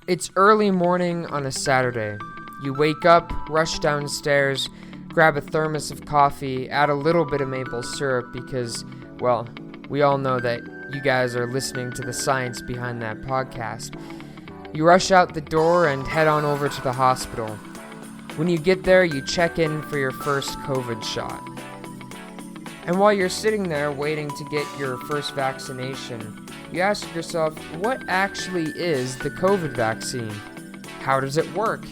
It's early morning on a Saturday. You wake up, rush downstairs, grab a thermos of coffee, add a little bit of maple syrup because, well, we all know that you guys are listening to the science behind that podcast. You rush out the door and head on over to the hospital. When you get there, you check in for your first COVID shot. And while you're sitting there waiting to get your first vaccination, you ask yourself, what actually is the COVID vaccine? How does it work?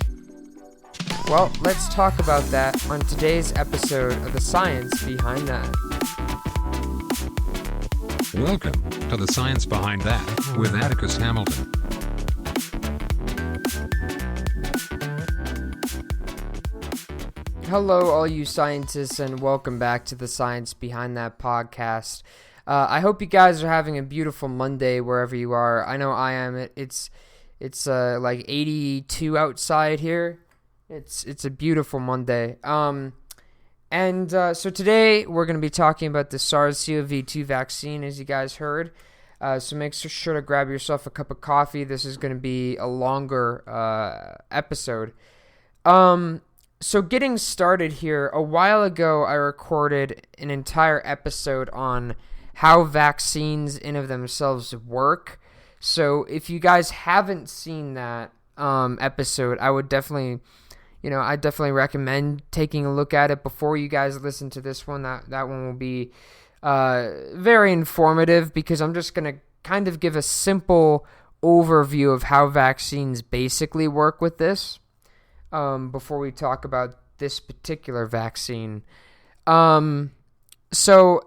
Well, let's talk about that on today's episode of The Science Behind That. Welcome to The Science Behind That with Atticus Hamilton. Hello, all you scientists, and welcome back to The Science Behind That podcast. I hope you guys are having a beautiful Monday wherever you are. I know I am. It's like 82 outside here. It's a beautiful Monday. So today we're going to be talking about the SARS CoV-2 vaccine, as you guys heard. So make sure to grab yourself a cup of coffee. This is going to be a longer episode. So getting started here, a while ago I recorded an entire episode on how vaccines in of themselves work. So if you guys haven't seen that episode, I would definitely recommend taking a look at it before you guys listen to this one. That one will be very informative because I'm just going to kind of give a simple overview of how vaccines basically work with this before we talk about this particular vaccine. So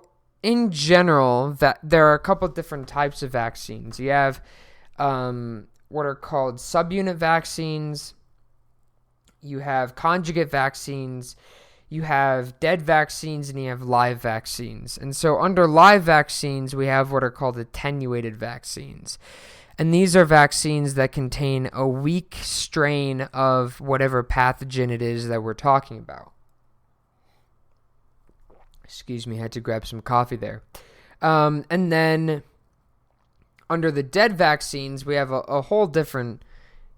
in general, there are a couple different types of vaccines. You have what are called subunit vaccines. You have conjugate vaccines. You have dead vaccines, and you have live vaccines. And so under live vaccines, we have what are called attenuated vaccines. And these are vaccines that contain a weak strain of whatever pathogen it is that we're talking about. Excuse me, I had to grab some coffee there. And then under the dead vaccines, we have a whole different,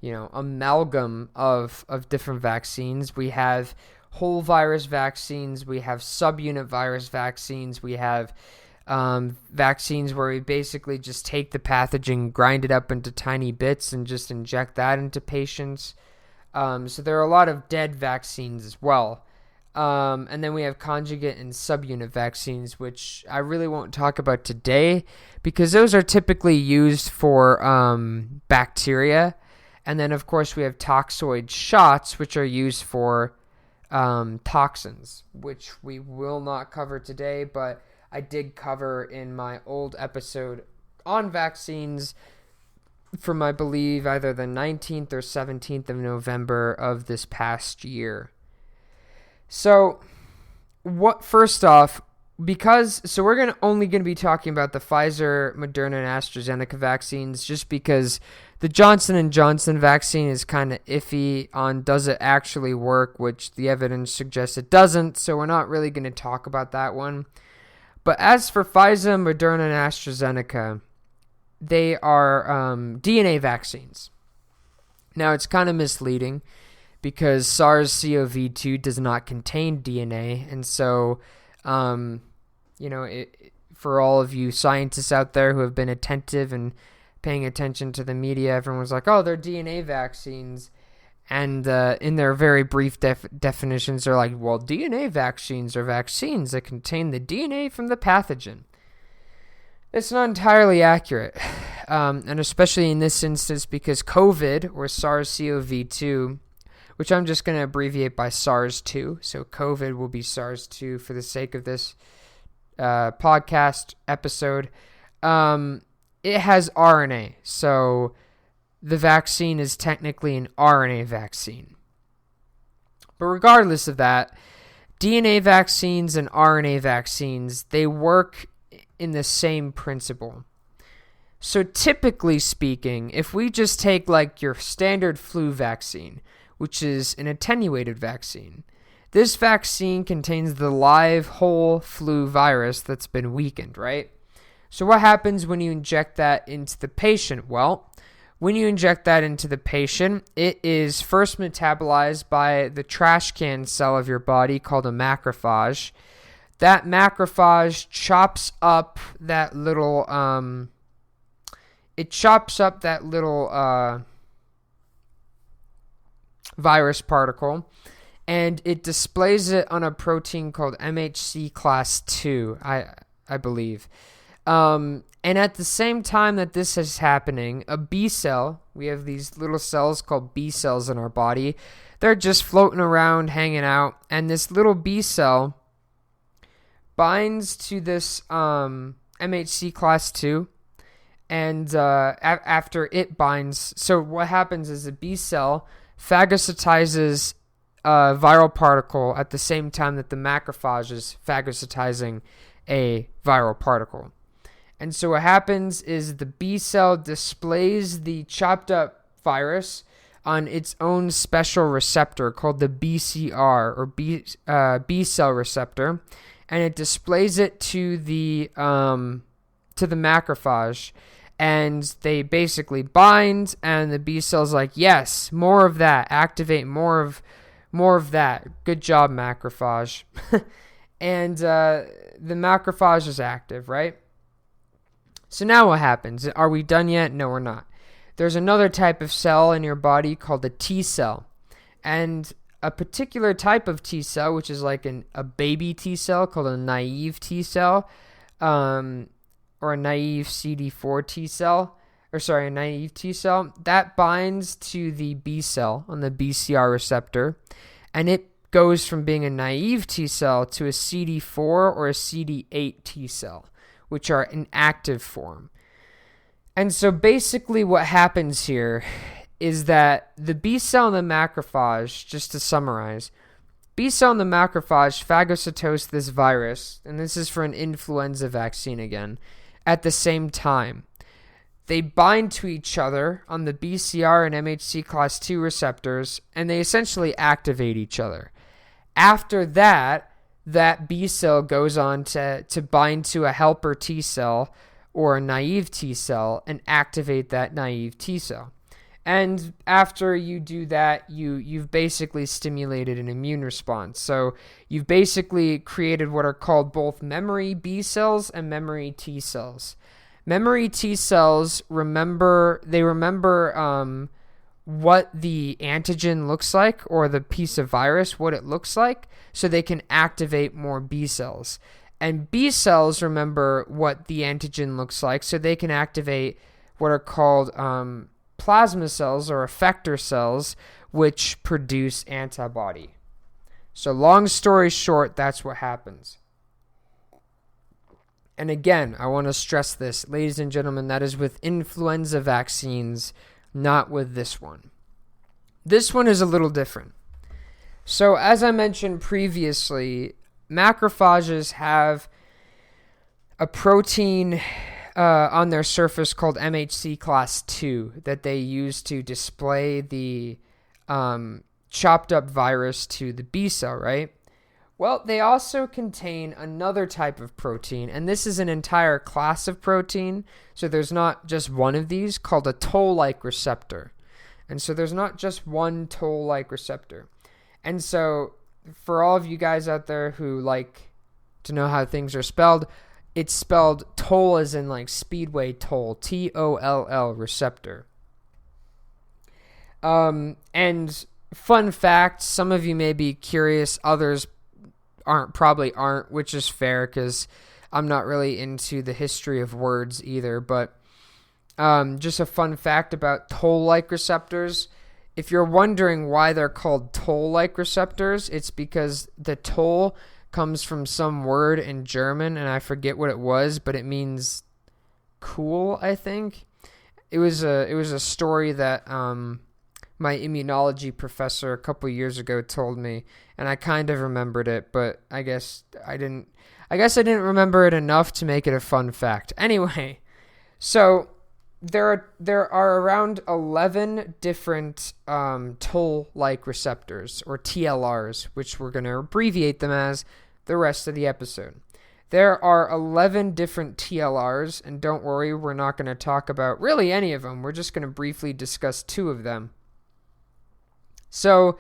amalgam of different vaccines. We have whole virus vaccines. We have subunit virus vaccines. We have vaccines where we basically just take the pathogen, grind it up into tiny bits, and just inject that into patients. So there are a lot of dead vaccines as well. And then we have conjugate and subunit vaccines, which I really won't talk about today because those are typically used for bacteria. And then, of course, we have toxoid shots, which are used for toxins, which we will not cover today, but I did cover in my old episode on vaccines from, I believe, either the 19th or 17th of November of this past year. So, first off, we're only going to be talking about the Pfizer, Moderna, and AstraZeneca vaccines just because the Johnson & Johnson vaccine is kind of iffy on does it actually work, which the evidence suggests it doesn't, so we're not really going to talk about that one. But as for Pfizer, Moderna, and AstraZeneca, they are DNA vaccines. Now, it's kind of misleading because SARS-CoV-2 does not contain DNA, and so, for all of you scientists out there who have been attentive and paying attention to the media, everyone was like, oh, they're DNA vaccines, and in their very brief definitions, they're like, well, DNA vaccines are vaccines that contain the DNA from the pathogen. It's not entirely accurate, and especially in this instance because COVID, or SARS-CoV-2, which I'm just going to abbreviate by SARS-2. So COVID will be SARS-2 for the sake of this podcast episode. It has RNA. So the vaccine is technically an RNA vaccine. But regardless of that, DNA vaccines and RNA vaccines, they work in the same principle. So typically speaking, if we just take like your standard flu vaccine, which is an attenuated vaccine. This vaccine contains the live whole flu virus that's been weakened, right? So what happens when you inject that into the patient? Well, When you inject that into the patient, it is first metabolized by the trash can cell of your body called a macrophage. That macrophage chops up that little virus particle, and it displays it on a protein called MHC class 2, I believe. And at the same time that this is happening, a B cell, we have these little cells called B cells in our body. They're just floating around, hanging out, and this little B cell binds to this MHC class 2, and after it binds, so what happens is the B cell phagocytizes a viral particle at the same time that the macrophage is phagocytizing a viral particle. And so what happens is the B cell displays the chopped up virus on its own special receptor called the BCR, or B cell receptor, and it displays it to the macrophage, and they basically bind, and the B cell's like, yes, more of that, activate more of that. Good job, macrophage. And the macrophage is active, right? So now what happens? Are we done yet? No, we're not. There's another type of cell in your body called a T cell. And a particular type of T cell, which is like a baby T cell called a naive T cell, or a naive CD4 T cell, a naive T cell, that binds to the B cell on the BCR receptor, and it goes from being a naive T cell to a CD4 or a CD8 T cell, which are in active form. And so basically what happens here is that the B cell and the macrophage, just to summarize, B cell and the macrophage phagocytose this virus, and this is for an influenza vaccine again, at the same time. They bind to each other on the BCR and MHC class 2 receptors, and they essentially activate each other. After that, that B cell goes on to bind to a helper T cell or a naive T cell and activate that naive T cell. And after you do that, you've basically stimulated an immune response. So you've basically created what are called both memory B cells and memory T cells. Memory T cells remember what the antigen looks like, or the piece of virus, what it looks like, so they can activate more B cells. And B cells remember what the antigen looks like, so they can activate what are called plasma cells or effector cells, which produce antibody. So long story short, that's what happens. And again, I want to stress this, ladies and gentlemen, that is with influenza vaccines, not with this one. This one is a little different. So as I mentioned previously, macrophages have a protein on their surface called MHC class 2 that they use to display the chopped up virus to the B cell, right? Well, they also contain another type of protein, and this is an entire class of protein. So there's not just one of these, called a toll-like receptor. And so there's not just one toll-like receptor. And so for all of you guys out there who like to know how things are spelled, it's spelled toll as in like speedway toll, Toll receptor. And fun fact, some of you may be curious, others probably aren't, which is fair because I'm not really into the history of words either. But just a fun fact about toll-like receptors. If you're wondering why they're called toll-like receptors, it's because the toll comes from some word in German, and I forget what it was, but it means cool, I think. It was a story that my immunology professor a couple years ago told me, and I kind of remembered it, but I guess I didn't remember it enough to make it a fun fact. Anyway, so there are around 11 different toll-like receptors, or TLRs, which we're going to abbreviate them as the rest of the episode. there are 11 different TLRs, and don't worry, we're not going to talk about really any of them. We're just going to briefly discuss 2 of them. So,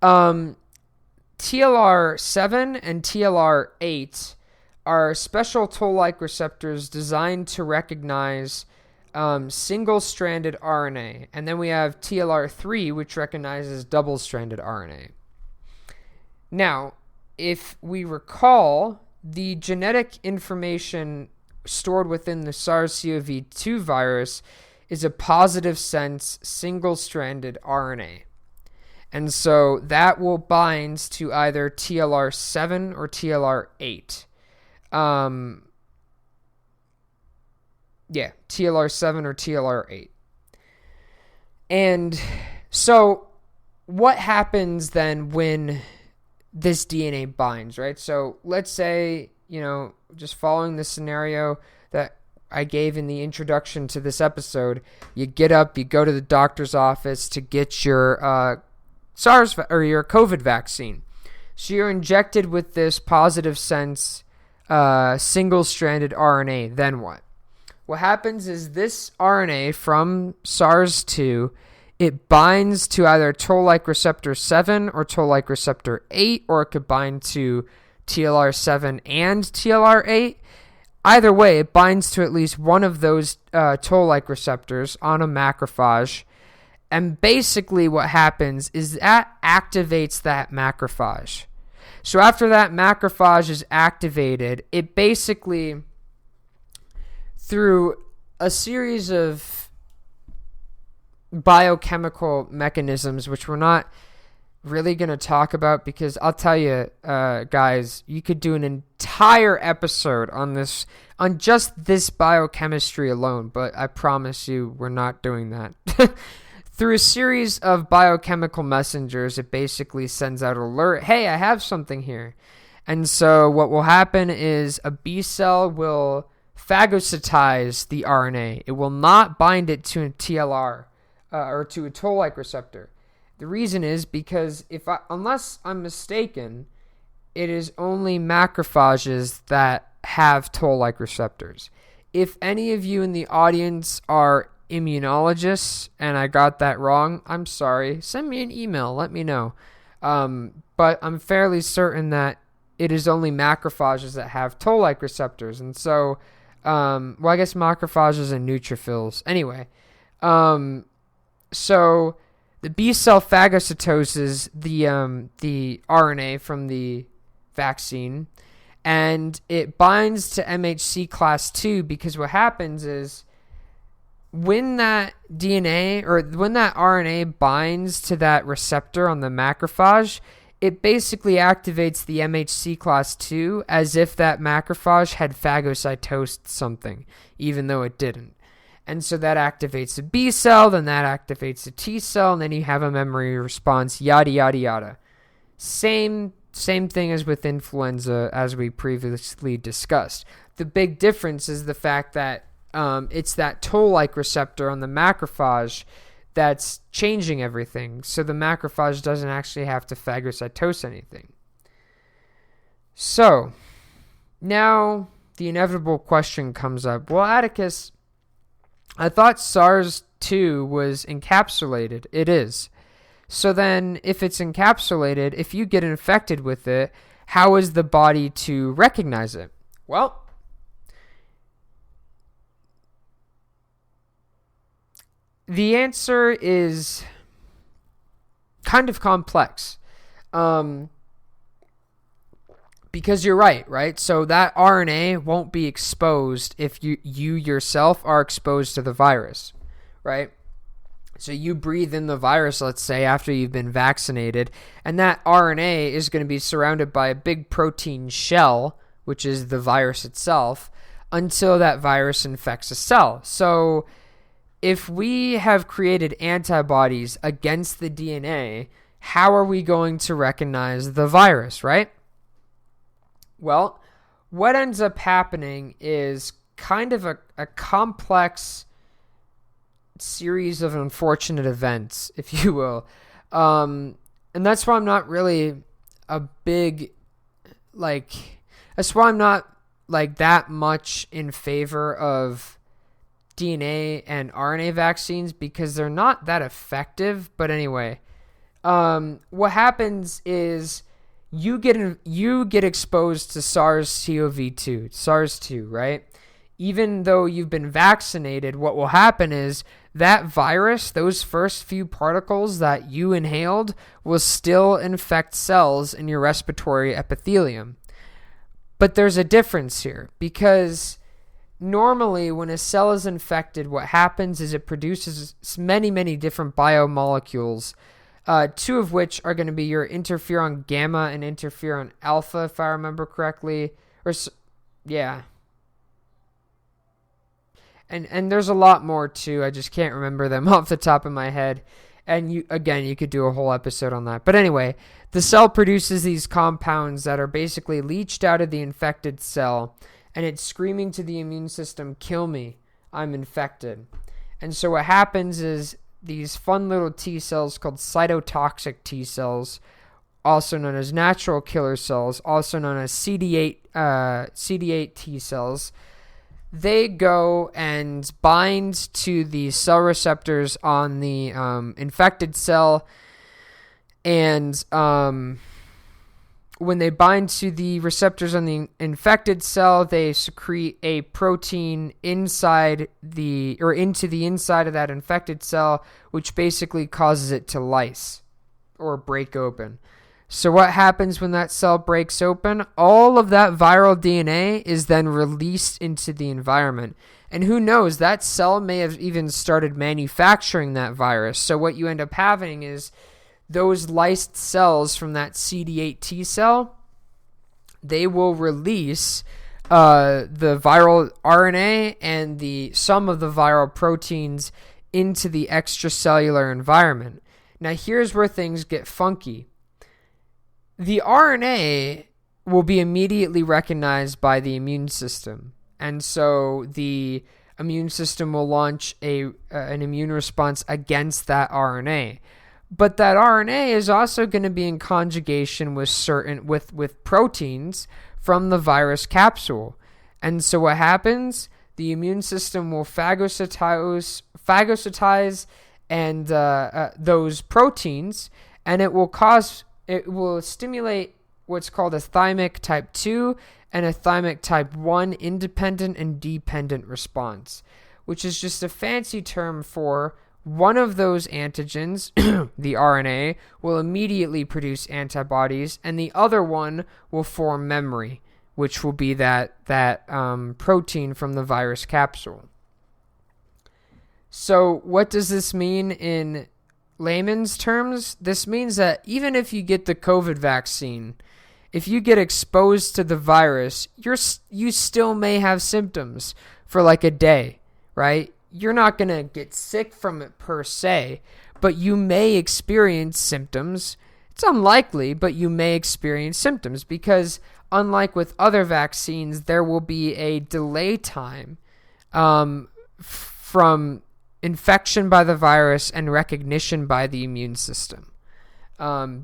TLR7 and TLR8 are special toll-like receptors designed to recognize single-stranded RNA. And then we have TLR3, which recognizes double-stranded RNA. Now, if we recall, the genetic information stored within the SARS CoV-2 virus is a positive sense single-stranded RNA. And so that will bind to either TLR7 or TLR8. TLR7 or TLR8. And so what happens then when this DNA binds, right? So let's say, just following the scenario that I gave in the introduction to this episode, you get up, you go to the doctor's office to get your SARS or your COVID vaccine. So you're injected with this positive sense single-stranded RNA. Then what? What happens is this RNA from SARS-2, it binds to either toll-like receptor 7 or toll-like receptor 8, or it could bind to TLR7 and TLR8. Either way, it binds to at least one of those toll-like receptors on a macrophage. And basically what happens is that activates that macrophage. So after that macrophage is activated, it basically, through a series of biochemical mechanisms, which we're not really going to talk about, because I'll tell you, guys, you could do an entire episode on just this biochemistry alone, but I promise you we're not doing that. Through a series of biochemical messengers, it basically sends out an alert, hey, I have something here. And so what will happen is a B cell will phagocytize the RNA. It will not bind it to a TLR or to a toll-like receptor. The reason is because unless I'm mistaken, it is only macrophages that have toll-like receptors. If any of you in the audience are immunologists and I got that wrong, I'm sorry. Send me an email. Let me know. But I'm fairly certain that it is only macrophages that have toll-like receptors. And so, I guess macrophages and neutrophils. Anyway, so the B cell phagocytoses the RNA from the vaccine, and it binds to MHC class 2, because what happens is when that DNA or when that RNA binds to that receptor on the macrophage, it basically activates the MHC class 2 as if that macrophage had phagocytosed something, even though it didn't. And so that activates a B cell, then that activates a T cell, and then you have a memory response, yada, yada, yada. Same thing as with influenza, as we previously discussed. The big difference is the fact that it's that toll-like receptor on the macrophage that's changing everything. So the macrophage doesn't actually have to phagocytose anything. So now the inevitable question comes up. Well, Atticus, I thought SARS-2 was encapsulated. It is. So then if it's encapsulated, if you get infected with it, how is the body to recognize it? Well, the answer is kind of complex. Because you're right? So that RNA won't be exposed if you yourself are exposed to the virus, right? So you breathe in the virus, let's say, after you've been vaccinated, and that RNA is going to be surrounded by a big protein shell, which is the virus itself, until that virus infects a cell. So if we have created antibodies against the DNA, how are we going to recognize the virus, right? Well, what ends up happening is kind of a complex series of unfortunate events, if you will. And that's why I'm not really that's why I'm not like that much in favor of DNA and RNA vaccines because they're not that effective. But anyway, what happens is you get exposed to SARS-CoV-2, right? Even though you've been vaccinated, what will happen is that virus, those first few particles that you inhaled, will still infect cells in your respiratory epithelium. But there's a difference here because normally when a cell is infected, what happens is it produces many, many different biomolecules, two of which are going to be your interferon gamma and interferon alpha, if I remember correctly. Yeah. And there's a lot more too. I just can't remember them off the top of my head. And you could do a whole episode on that. But anyway, the cell produces these compounds that are basically leached out of the infected cell, and it's screaming to the immune system, "Kill me, I'm infected." And so what happens is these fun little T cells called cytotoxic T cells, also known as natural killer cells, also known as CD8 T cells, they go and bind to the cell receptors on the infected cell. And when they bind to the receptors on the infected cell, they secrete a protein into the inside of that infected cell, which basically causes it to lyse or break open. So what happens when that cell breaks open? All of that viral DNA is then released into the environment. And who knows, that cell may have even started manufacturing that virus. So what you end up having is those lysed cells from that CD8 T cell, they will release the viral RNA and some of the viral proteins into the extracellular environment. Now here's where things get funky. The RNA will be immediately recognized by the immune system. And so the immune system will launch an immune response against that RNA. But that RNA is also going to be in conjugation with proteins from the virus capsule. And so what happens? The immune system will phagocytize and those proteins, and it will stimulate what's called a thymic type 2 and a thymic type 1 independent and dependent response, which is just a fancy term for one of those antigens, the RNA, will immediately produce antibodies, and the other one will form memory, which will be that protein from the virus capsule. So what does this mean in layman's terms? This means that even if you get the COVID vaccine, if you get exposed to the virus, you still may have symptoms for like a day, right? You're not going to get sick from it per se, but you may experience symptoms. It's unlikely, but you may experience symptoms because unlike with other vaccines, there will be a delay time from infection by the virus and recognition by the immune system,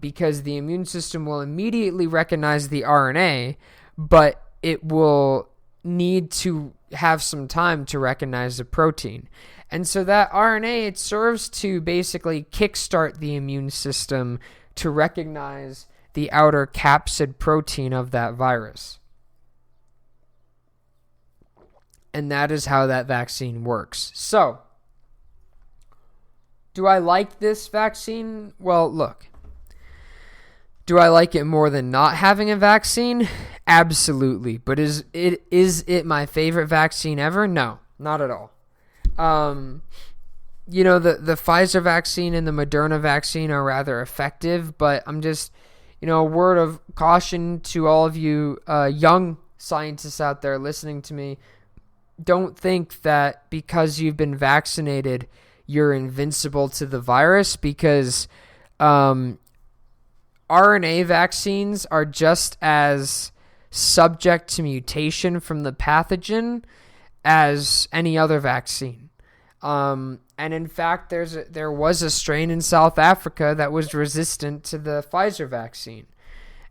because the immune system will immediately recognize the RNA, but it will need to have some time to recognize the protein. And so that RNA, it serves to basically kickstart the immune system to recognize the outer capsid protein of that virus. And that is how that vaccine works. So, do I like this vaccine? Well, look. Do I like it more than not having a vaccine? Absolutely. But is it my favorite vaccine ever? No, not at all. The Pfizer vaccine and the Moderna vaccine are rather effective, but I'm just, a word of caution to all of you young scientists out there listening to me. Don't think that because you've been vaccinated, you're invincible to the virus, because RNA vaccines are just as subject to mutation from the pathogen as any other vaccine. And in fact, there was a strain in South Africa that was resistant to the Pfizer vaccine.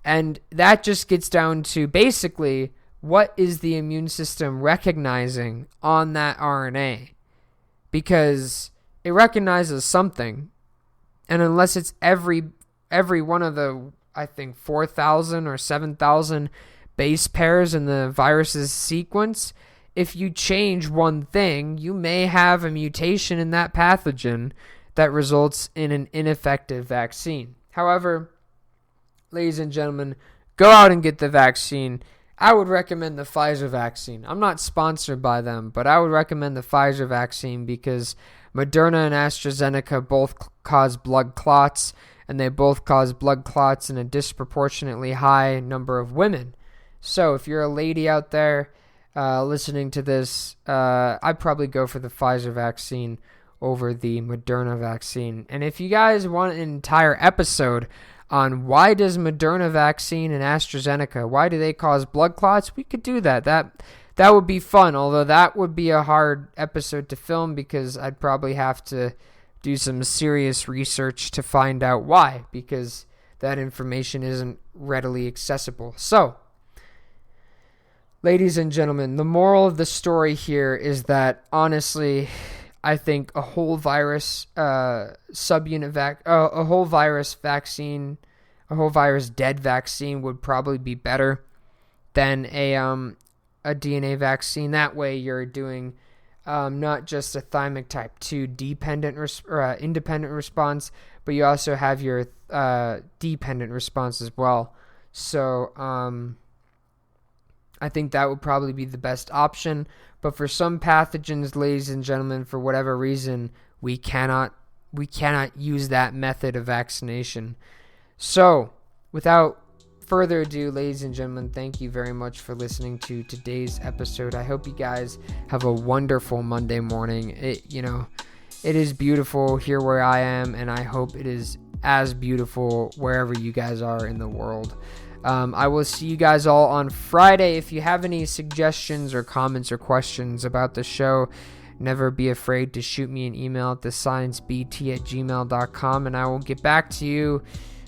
And that just gets down to basically what is the immune system recognizing on that RNA? Because it recognizes something, and unless it's every one of the, I think, 4,000 or 7,000 base pairs in the virus's sequence, if you change one thing, you may have a mutation in that pathogen that results in an ineffective vaccine. However, ladies and gentlemen, go out and get the vaccine. I would recommend the Pfizer vaccine. I'm not sponsored by them, but I would recommend the Pfizer vaccine because Moderna and AstraZeneca both cause blood clots, and they both cause blood clots in a disproportionately high number of women. So if you're a lady out there listening to this, I'd probably go for the Pfizer vaccine over the Moderna vaccine. And if you guys want an entire episode on why does Moderna vaccine and AstraZeneca, why do they cause blood clots, we could do that. That would be fun, although that would be a hard episode to film because I'd probably have to do some serious research to find out why, because that information isn't readily accessible. So, ladies and gentlemen, the moral of the story here is that, honestly, I think a whole virus dead vaccine would probably be better than a DNA vaccine. That way you're doing not just a thymic type 2 independent response, but you also have your dependent response as well. So I think that would probably be the best option. But for some pathogens, ladies and gentlemen, for whatever reason, we cannot use that method of vaccination. So, without further ado, ladies and gentlemen, thank you very much for listening to today's episode. I hope you guys have a wonderful Monday morning. It is beautiful here where I am, and I hope it is as beautiful wherever you guys are in the world. I will see you guys all on Friday. If you have any suggestions or comments or questions about the show, never be afraid to shoot me an email at thesciencebt@gmail.com, and I will get back to you,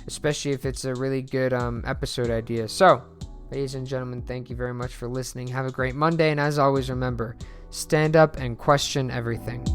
especially if it's a really good episode idea. So, ladies and gentlemen, thank you very much for listening. Have a great Monday, and as always, remember, stand up and question everything.